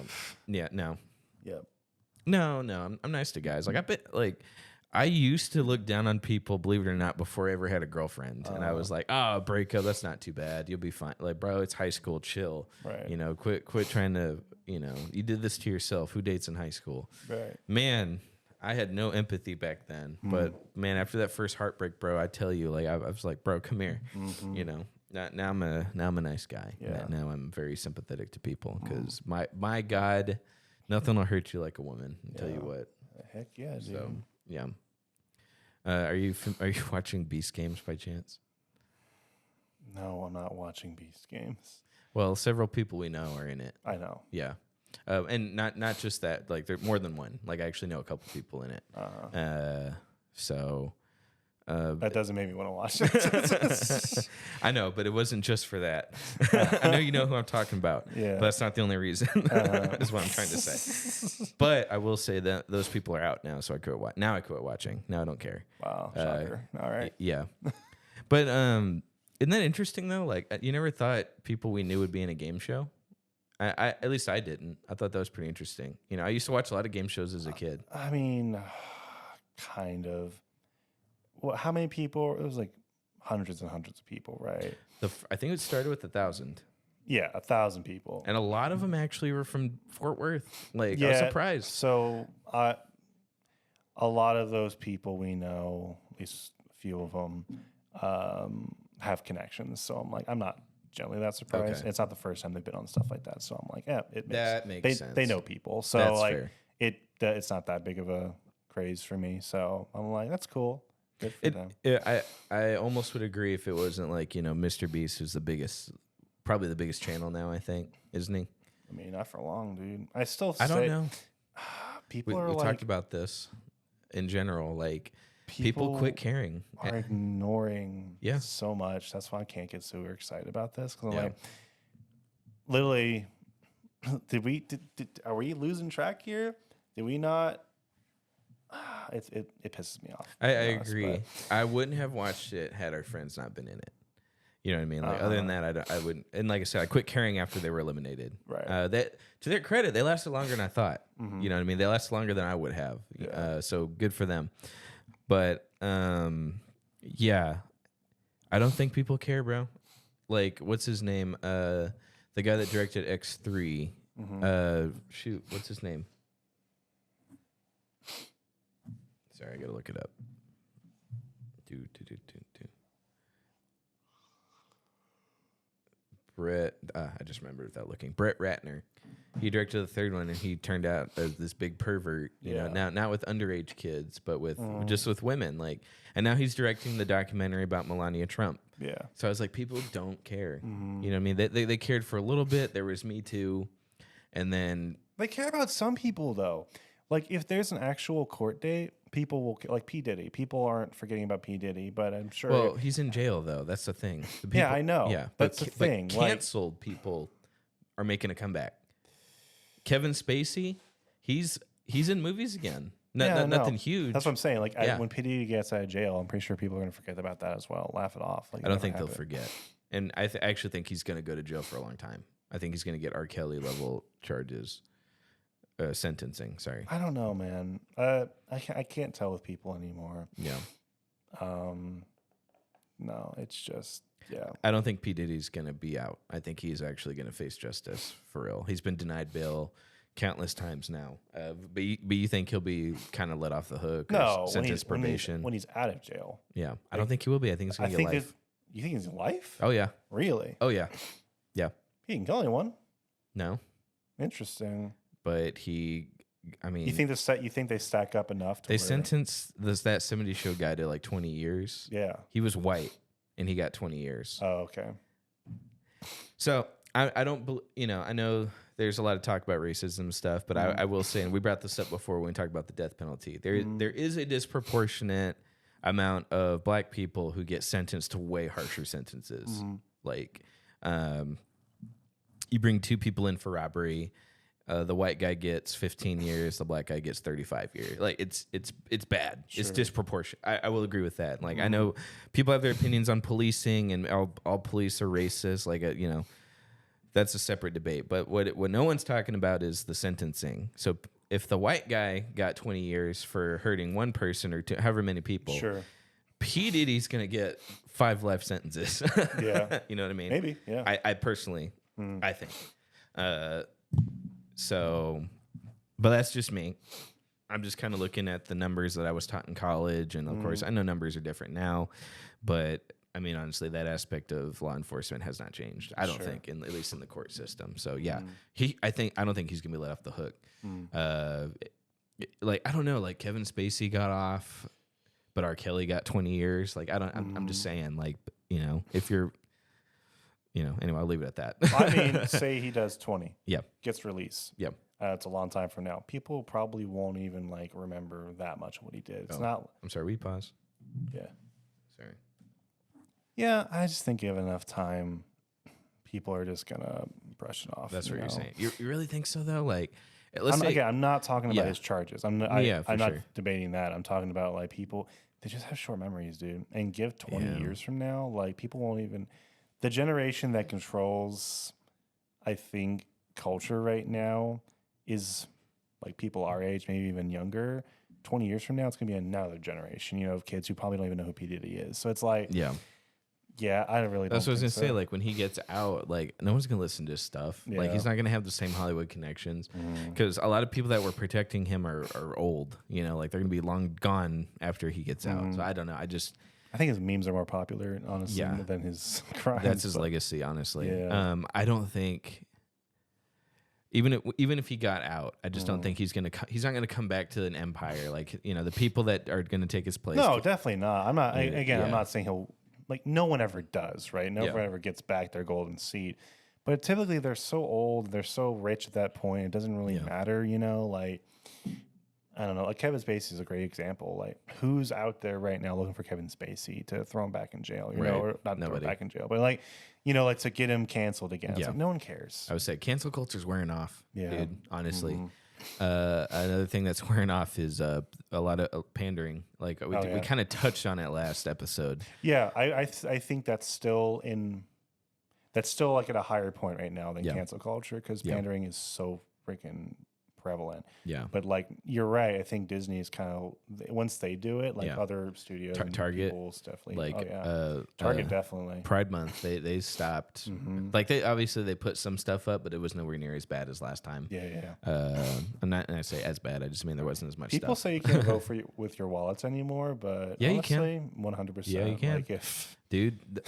yeah, no. Yep. No, I'm nice to guys. Like I used to look down on people, believe it or not, before I ever had a girlfriend, and I was like, "Oh, breakup, that's not too bad. You'll be fine." Like, bro, it's high school, chill. Right. You know, quit trying to. You know, you did this to yourself. Who dates in high school? Right. Man, I had no empathy back then, but man, after that first heartbreak, bro, I tell you, like I was like, bro, come here. You know, now I'm a nice guy. Yeah. Now I'm very sympathetic to people because my God. Nothing will hurt you like a woman. I'll tell you what. Heck yeah, dude. So yeah. Are you watching Beast Games by chance? No, I'm not watching Beast Games. Well, several people we know are in it. I know. Yeah, and not just that. Like there's more than one. Like I actually know a couple people in it. So. That doesn't make me want to watch it. I know, but it wasn't just for that. I know you know who I'm talking about. Yeah. But that's not the only reason. Is what I'm trying to say. But I will say that those people are out now, so I quit. Now I quit watching. Now I don't care. Wow, shocker. All right. Yeah. But isn't that interesting though? Like you never thought people we knew would be in a game show. I at least I didn't. I thought that was pretty interesting. You know, I used to watch a lot of game shows as a kid. I mean, kind of. Well, how many people? It was like hundreds and hundreds of people, right? I think it started with 1,000. Yeah, 1,000 people. And a lot of them actually were from Fort Worth. Like, I Yeah, was surprised. So, a lot of those people we know, at least a few of them, have connections. So I'm not generally that surprised. Okay. It's not the first time they've been on stuff like that. So I'm like, yeah, That makes sense. They know people. So That's like fair. it's not that big of a craze for me. So I'm like, that's cool. Good for them. I almost would agree if it wasn't like, you know, Mr. Beast, who's probably the biggest channel now, I think, isn't he? I mean, not for long, dude. I don't know. People We are like talked about this in general. Like, people quit caring. are ignoring Yeah. so much. That's why I can't get super excited about this because I'm Yeah. like, literally, are we losing track here? Did we not? It pisses me off. I to be honest, agree. but- I wouldn't have watched it had our friends not been in it. You know what I mean? Like other than that, I wouldn't. And like I said, I quit caring after they were eliminated. Right. That to their credit, they lasted longer than I thought. You know what I mean? They lasted longer than I would have. Yeah. So good for them. But yeah, I don't think people care, bro. Like, what's his name? The guy that directed X3. Shoot, what's his name? Sorry, I gotta look it up. Brett, I just remembered without looking. Brett Ratner. He directed the third one, and he turned out as this big pervert. You know, now not with underage kids, but with just with women. Like, and now he's directing the documentary about Melania Trump. Yeah. So I was like, people don't care. You know what I mean? They cared for a little bit. There was Me Too, and then They care about some people though. Like if there's an actual court date, people will like P Diddy. People aren't forgetting about P Diddy, but I'm sure. well, he's in jail though. That's the thing. The people, Yeah, I know. Yeah, That's the thing, But like- canceled people are making a comeback. Kevin Spacey, he's in movies again. Yeah, no. Nothing huge. That's what I'm saying. Like Yeah. when P Diddy gets out of jail, I'm pretty sure people are going to forget about that as well. Laugh it off. Like I don't think they'll forget. And I actually think he's going to go to jail for a long time. I think he's going to get R. Kelly level charges, sentencing. Sorry. I don't know, man. I can't tell with people anymore. Yeah. No, it's just yeah. I don't think P. Diddy's going to be out. I think he's actually going to face justice for real. He's been denied bail countless times now. But you think he'll be kind of let off the hook? No, or sentenced probation. when he's out of jail. Yeah, I don't think he will be. I think he's going to get life. You think he's life? Oh yeah. Really? Oh yeah. Yeah. He can kill anyone. No, Interesting. but he. I mean, You think they stack up enough? To they where- sentenced that 70 Show guy to like 20 years. Yeah. He was white, and he got 20 years. Oh, okay. So I don't, I know there's a lot of talk about racism stuff, but I will say, and we brought this up before when we talked about the death penalty. There is a disproportionate amount of black people who get sentenced to way harsher sentences. Like, you bring two people in for robbery. The white guy gets 15 years. The black guy gets 35 years. Like it's bad. It's disproportionate. I will agree with that. Like I know people have their opinions on policing and all police are racist. Like that's a separate debate. But what no one's talking about is the sentencing. So if the white guy got 20 years for hurting one person or however many people, Sure. P. Diddy's gonna get 5 life sentences. Yeah. You know what I mean? Maybe. Yeah. I personally, I think. So, but that's just me. I'm just kind of looking at the numbers that I was taught in college. And of course, I know numbers are different now. But I mean, honestly, that aspect of law enforcement has not changed. I don't think, at least in the court system. So, yeah, I don't think he's going to be let off the hook. Like, I don't know, like Kevin Spacey got off, but R. Kelly got 20 years. Like, I'm just saying, like, if you're, anyway, I'll leave it at that. I mean, say he does 20. Yep. Gets released. Yep. It's a long time from now. People probably won't even like remember that much of what he did. It's not. I'm sorry, we pause. Yeah. Sorry. Yeah, I just think given enough time, people are just gonna brush it off. That's what you you're know? saying. You really think so, though? Like, let's say, I'm not talking about Yeah. his charges. I'm for not sure. debating that. I'm talking about like people. They just have short memories, dude. And give 20 Yeah. years from now, like people won't even. The generation that controls, I think, culture right now is like people our age, maybe even younger. 20 years from now, it's gonna be another generation, of kids who probably don't even know who P Diddy is. So it's like, yeah. I really. That's what I was going going to say. Like, when he gets out, like, no one's going to listen to his stuff. Like, he's Yeah. not going to have the same Hollywood connections. Because a lot of people that were protecting him are old. Like, they're going to be long gone after he gets out. So I don't know. I think his memes are more popular, honestly, Yeah. than his crimes. That's his but- legacy, honestly. Yeah. I don't think even if he got out, I just don't think he's not going to come back to an empire. Like, the people that are going to take his place. No, definitely not. I'm not. Yeah. I'm not saying he'll. Like, no one ever does, right? No one ever gets back their golden seat. But typically, they're so old, they're so rich at that point. It doesn't really matter, Like, I don't know. Like Kevin Spacey is a great example. Like, who's out there right now looking for Kevin Spacey to throw him back in jail? You know, or not throw him Nobody. back in jail, but like, like to get him canceled again. It's Yeah. like no one cares. I would say cancel culture's wearing off, Yeah. dude, honestly. Another thing that's wearing off is a lot of pandering. Like we yeah. kind of touched on it last episode. Yeah, I think that's still like at a higher point right now than Yeah. cancel culture because Yeah. pandering is so freaking prevalent. Yeah. But like you're right, I think Disney is kind of once they do it, like Yeah. other studios, and Target, people's definitely Like Target definitely. Pride Month, they stopped. Like they obviously put some stuff up, but it was nowhere near as bad as last time. Yeah. And I say as bad. I just mean there wasn't as much People stuff. say you can't vote with your wallets anymore, but Yeah, you honestly, 100%. Yeah, you can. Like if Dude,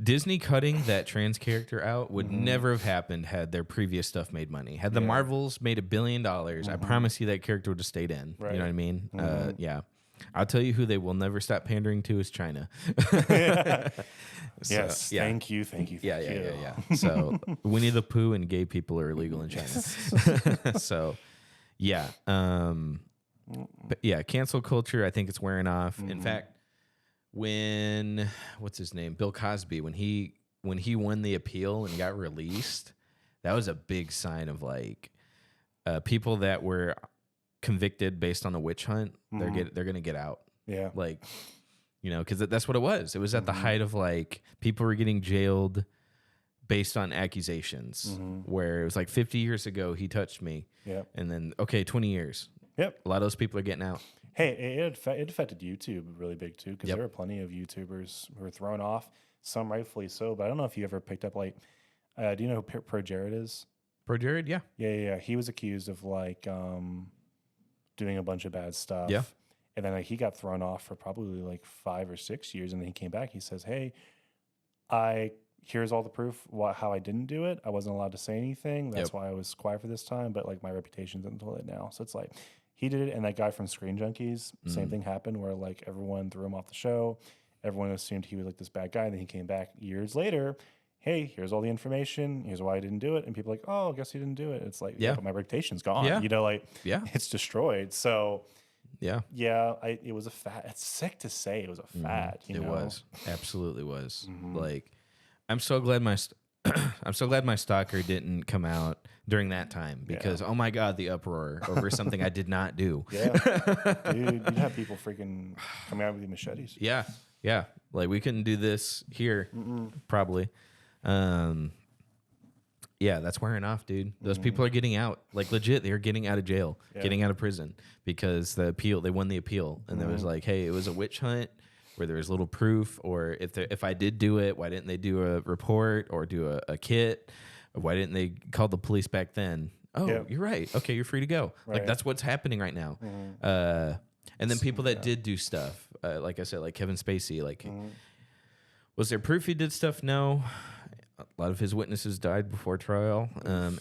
Disney cutting that trans character out would never have happened had their previous stuff made money. Had the Marvels made $1 billion, I promise you that character would have stayed in. Right. You know what I mean? Yeah. I'll tell you who they will never stop pandering to is China. So, yes, yeah. thank you. Yeah. So Winnie the Pooh and gay people are illegal in China. So, yeah. But yeah, cancel culture, I think it's wearing off. In fact, when what's his name, Bill Cosby, when he won the appeal and got released, that was a big sign of like people that were convicted based on a witch hunt, they're gonna get out. Yeah. Like, because that's what it was. It was at the height of like people were getting jailed based on accusations, where it was like 50 years ago he touched me, and then 20 years. Yep. A lot of those people are getting out. Hey, it affected YouTube really big too, because there were plenty of YouTubers who were thrown off, some rightfully so. But I don't know if you ever picked up like, do you know who Pro Jared is? Pro Jared, yeah. Yeah. He was accused of like doing a bunch of bad stuff. Yeah. And then like, he got thrown off for probably like 5 or 6 years, and then he came back. He says, "Hey, here's all the proof how I didn't do it. I wasn't allowed to say anything. That's why I was quiet for this time. But like my reputation's in the toilet now." So it's like he did it, and that guy from Screen Junkies, same thing happened where like everyone threw him off the show. Everyone assumed he was like this bad guy, and then he came back years later. Hey, here's all the information. Here's why I didn't do it. And people are like, "Oh, I guess you didn't do it." It's like, yeah, but my reputation's gone. Yeah. It's destroyed. So yeah, it was a fad. It's sick to say it was a fad. It was, absolutely was. Like, I'm so glad my stalker didn't come out during that time, because oh my God, the uproar over something I did not do. Yeah, dude, you'd have people freaking coming out with machetes. Yeah. Like we couldn't do this here, probably. Yeah, that's wearing off, dude. Those people are getting out, like legit. They're getting out of jail, getting out of prison, because they won the appeal, and there was like, hey, it was a witch hunt where there was little proof, or if I did do it, why didn't they do a report or do a kit? Or why didn't they call the police back then? Oh, you're right. Okay, you're free to go. Right. Like that's what's happening right now. And then people that did do stuff, like I said, like Kevin Spacey, like was there proof he did stuff? No. A lot of his witnesses died before trial,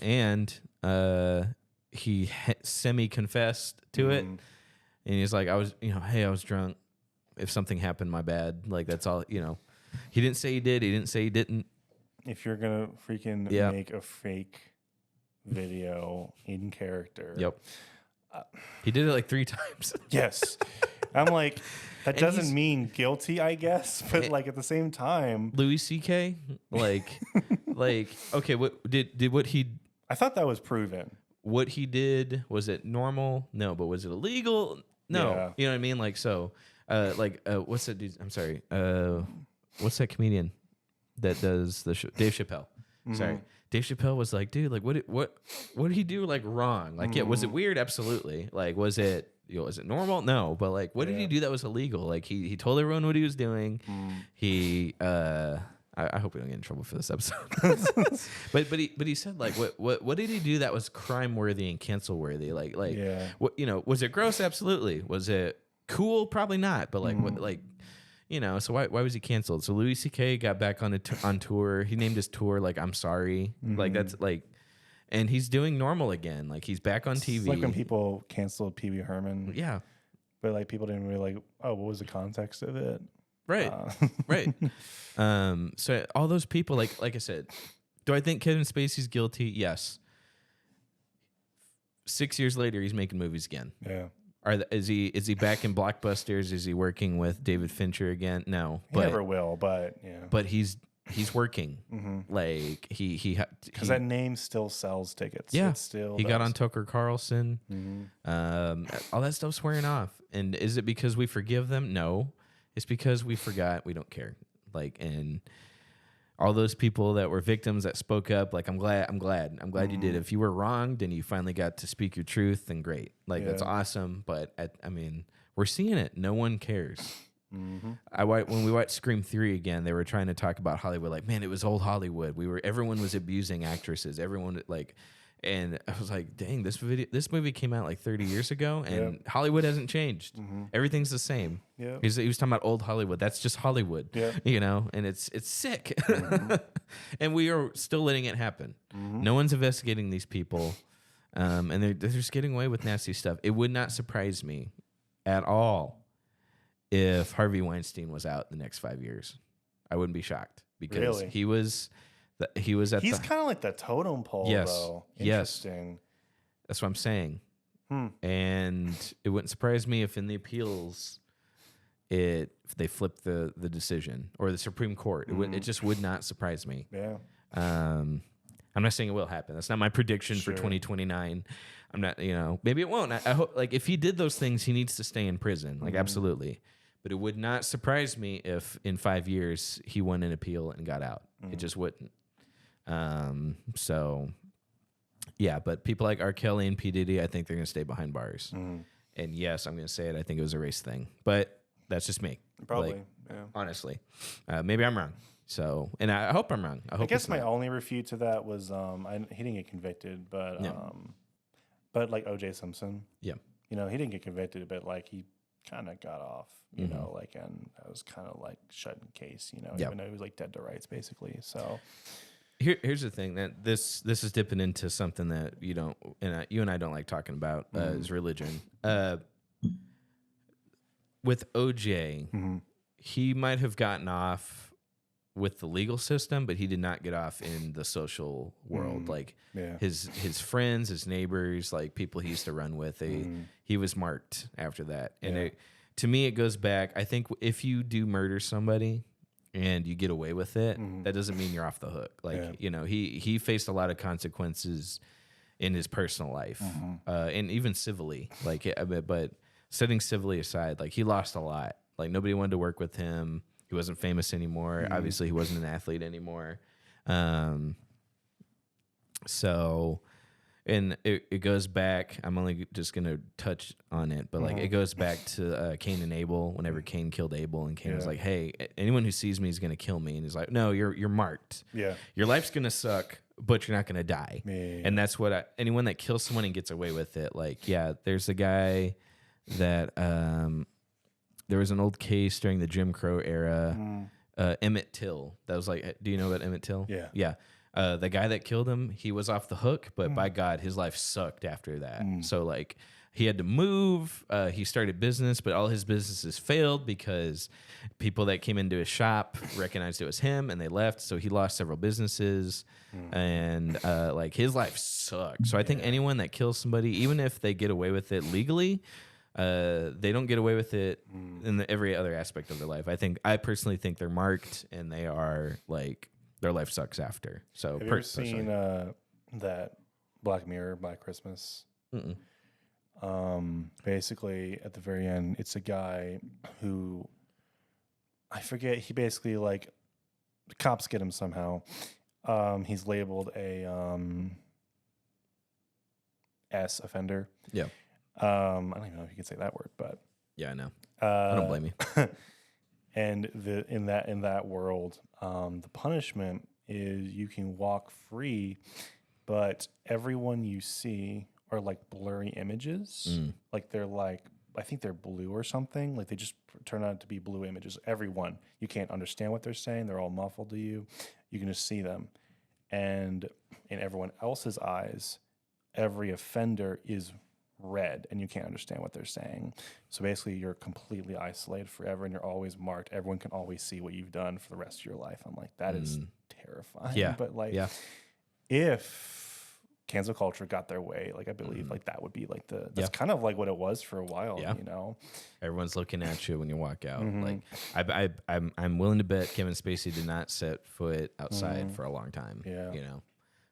and he semi-confessed to it, and he's like, I was drunk. If something happened, my bad. Like that's all. He didn't say he did. He didn't say he didn't. If you're gonna freaking make a fake video in character, he did it like 3 times. Yes, I'm like, that doesn't mean guilty, I guess, but like at the same time, Louis C.K. like okay, what did what he? I thought that was proven. What he did, was it normal? No, but was it illegal? No, you know what I mean. Like so, what's that dude? I'm sorry. What's that comedian that does the show? Dave Chappelle. Sorry. Dave Chappelle was like, dude, like what did he do like wrong? Like, yeah, was it weird? Absolutely. Like, was it normal? No, but like, what did he do that was illegal? Like, he told everyone what he was doing. He, I hope we don't get in trouble for this episode. but he said like, what did he do that was crime worthy and cancel worthy? Like, what was it gross? Absolutely. Was it cool? Probably not. But like, what like. So why was he canceled? So Louis C.K. got back on tour. He named his tour like "I'm Sorry," like that's like, and he's doing normal again. Like he's back on TV. It's like when people canceled Pee Wee Herman. Yeah, but like people didn't really like. Oh, what was the context of it? Right, right. So all those people, like I said, do I think Kevin Spacey's guilty? Yes. 6 years later, he's making movies again. Yeah. Is he back in blockbusters? Is he working with David Fincher again? No, he never will. But yeah, but he's working. Like he because that name still sells tickets. Yeah, he got on Tucker Carlson. All that stuff's wearing off. And is it because we forgive them? No, it's because we forgot. We don't care. Like, and all those people that were victims that spoke up, like I'm glad you did. If you were wronged and you finally got to speak your truth, then great. Like that's awesome. But we're seeing it. No one cares. When we watched Scream 3 again, they were trying to talk about Hollywood. Like, man, it was old Hollywood. Everyone was abusing actresses. Everyone and I was like, dang, this movie came out like 30 years ago, and Hollywood hasn't changed. Everything's the same. Yeah, he was talking about old Hollywood. That's just Hollywood. Yeah, and it's sick, and we are still letting it happen. No one's investigating these people, and they're just getting away with nasty stuff. It would not surprise me at all if Harvey Weinstein was out the next 5 years. I wouldn't be shocked because he was. He's kind of like the totem pole, though. Interesting. That's what I'm saying. And it wouldn't surprise me if in the appeals, if they flip the decision, or the Supreme Court. It just would not surprise me. Yeah. I'm not saying it will happen. That's not my prediction for Sure. 2029. I'm not, maybe it won't. I hope, like, if he did those things, he needs to stay in prison. Like, absolutely. But it would not surprise me if in 5 years he won an appeal and got out. It just wouldn't. So, yeah, but people like R. Kelly and P. Diddy, I think they're going to stay behind bars. And yes, I'm going to say it. I think it was a race thing. But that's just me. Probably. Like, Yeah. honestly. Maybe I'm wrong. So, and I hope I'm wrong. I hope guess it's my not. only refute to that was he didn't get convicted, but like O.J. Simpson, Yeah. he didn't get convicted, but like he kind of got off, you know, like, and that was kind of like shut in case, even though he was like dead to rights basically. So Here's the thing that this is dipping into something that you and I don't like talking about is religion. With OJ, he might have gotten off with the legal system, but he did not get off in the social world. Like his friends, his neighbors, like people he used to run with, he was marked after that. And to me, it goes back. I think if you do murder somebody and you get away with it, that doesn't mean you're off the hook. Like, he faced a lot of consequences in his personal life and even civilly. Like, but setting civilly aside, like he lost a lot. Like nobody wanted to work with him. He wasn't famous anymore. Obviously, he wasn't an athlete anymore. So, and it goes back. I'm only just going to touch on it, but like it goes back to Cain and Abel. Whenever Cain killed Abel, and Cain was like, "Hey, anyone who sees me is going to kill me," and he's like, "No, you're marked. Yeah. Your life's going to suck, but you're not going to die." Yeah. And that's what anyone that kills someone and gets away with it. Like, there's a guy that there was an old case during the Jim Crow era, Emmett Till. That was like, do you know about Emmett Till? Yeah. Yeah. The guy that killed him, he was off the hook, but by God, his life sucked after that. So like he had to move. He started business, but all his businesses failed because people that came into his shop recognized it was him and they left. So he lost several businesses and like his life sucked. So I think anyone that kills somebody, even if they get away with it legally, they don't get away with it in every other aspect of their life. I personally think they're marked and they are like their life sucks after. So have you ever seen that Black Mirror Black Christmas? Basically at the very end, it's a guy who I forget. He basically like the cops get him somehow. He's labeled a S offender. Yeah. I don't even know if you can say that word, but yeah, I know. I don't blame you. And in that world, the punishment is you can walk free, but everyone you see are like blurry images. Like they're like, I think they're blue or something. Like they just turn out to be blue images. Everyone, you can't understand what they're saying. They're all muffled to you. You can just see them. And in everyone else's eyes, every offender is red and you can't understand what they're saying. So basically you're completely isolated forever and you're always marked. Everyone can always see what you've done for the rest of your life. I'm like, that is terrifying. Yeah. But like if cancel culture got their way, like I believe like that would be like that's kind of like what it was for a while, Everyone's looking at you when you walk out. Like I'm willing to bet Kevin Spacey did not set foot outside for a long time.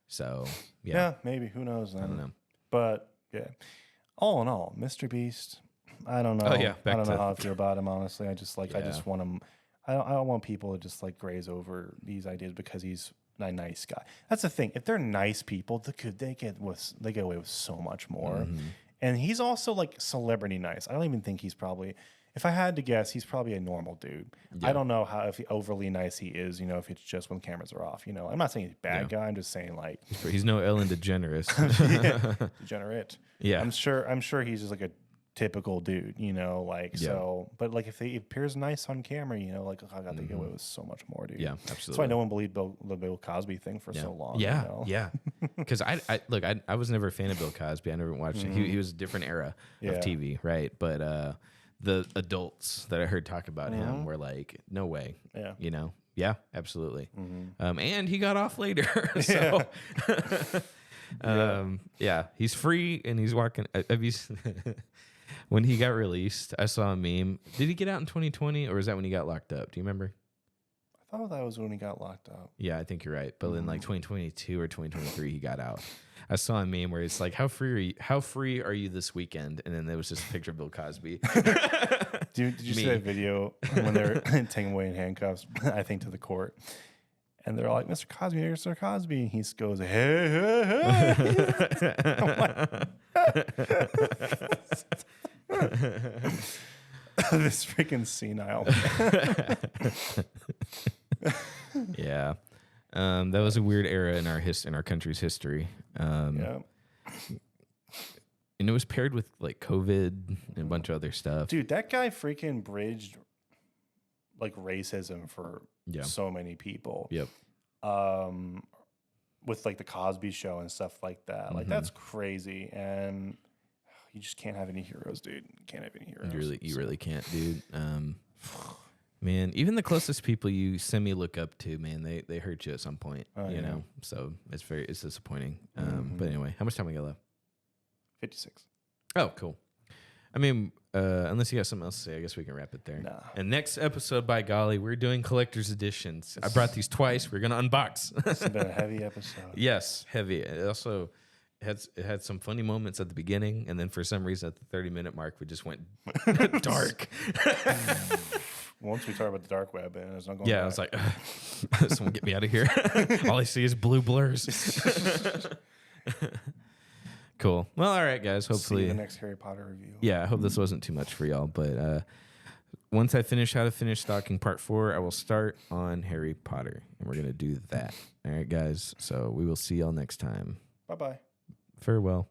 So yeah, maybe, who knows then. I don't know. But yeah, all in all, Mr. Beast, I don't know. Oh, yeah, I don't know how I feel about him, honestly. I just like, I Yeah. just want him. I don't want people to just like graze over these ideas because he's a nice guy. That's the thing. If they're nice people, they get away with so much more. And he's also like celebrity nice. I don't even think he's probably, if I had to guess, he's probably a normal dude. I don't know if he overly nice he is, if it's just when cameras are off, I'm not saying he's a bad guy. I'm just saying like He's no Ellen DeGeneres. degenerate. Yeah. I'm sure he's just like a typical dude, so, but like if he appears nice on camera, like, oh God, they get away with so much more, dude. Yeah, That's absolutely. why no one believed the Bill Cosby thing for so long. Yeah. Because I was never a fan of Bill Cosby. I never watched it. He was a different era of TV, right? But the adults that I heard talk about him were like, no way. Yeah. Yeah, absolutely. And he got off later. So he's free and he's walking. Have you when he got released, I saw a meme. Did he get out in 2020 or is that when he got locked up? Do you remember? I thought that was when he got locked up. Yeah, I think you're right. But in like 2022 or 2023, he got out. I saw a meme where it's like, "How free are you? How free are you this weekend?" And then there was just a picture of Bill Cosby. Did you see that video when they're taking away in handcuffs? I think to the court, and they're all like, "Mr. Cosby, Mr. Cosby." And he goes, "Hey, hey, hey." This freaking senile. Yeah, that was a weird era in our country's history. Yeah. And it was paired with like COVID and a bunch of other stuff. Dude, that guy freaking bridged like racism for so many people. Yep. With like the Cosby Show and stuff like that. Like that's crazy. And you just can't have any heroes, dude. You can't have any heroes. You really can't, dude. Man, even the closest people you semi look up to, man, they hurt you at some point. You know, so it's disappointing. But anyway, how much time we got left? 56. Oh, cool. I mean, unless you got something else to say, I guess we can wrap it there. Nah. And next episode, by golly, we're doing collector's editions. I brought these twice. We're gonna unbox. It's been a heavy episode. Yes, heavy. It also had some funny moments at the beginning, and then for some reason at the 30-minute mark, we just went dark. Once we talk about the dark web, and there's no going Yeah, back. I was like, someone get me out of here. All I see is blue blurs. Cool. Well, all right, guys. See Hopefully, the next Harry Potter review. yeah, I hope this wasn't too much for y'all. But once I finish How to Finish Stalking Part 4, I will start on Harry Potter, and we're gonna do that. All right, guys. So we will see y'all next time. Bye-bye. Farewell.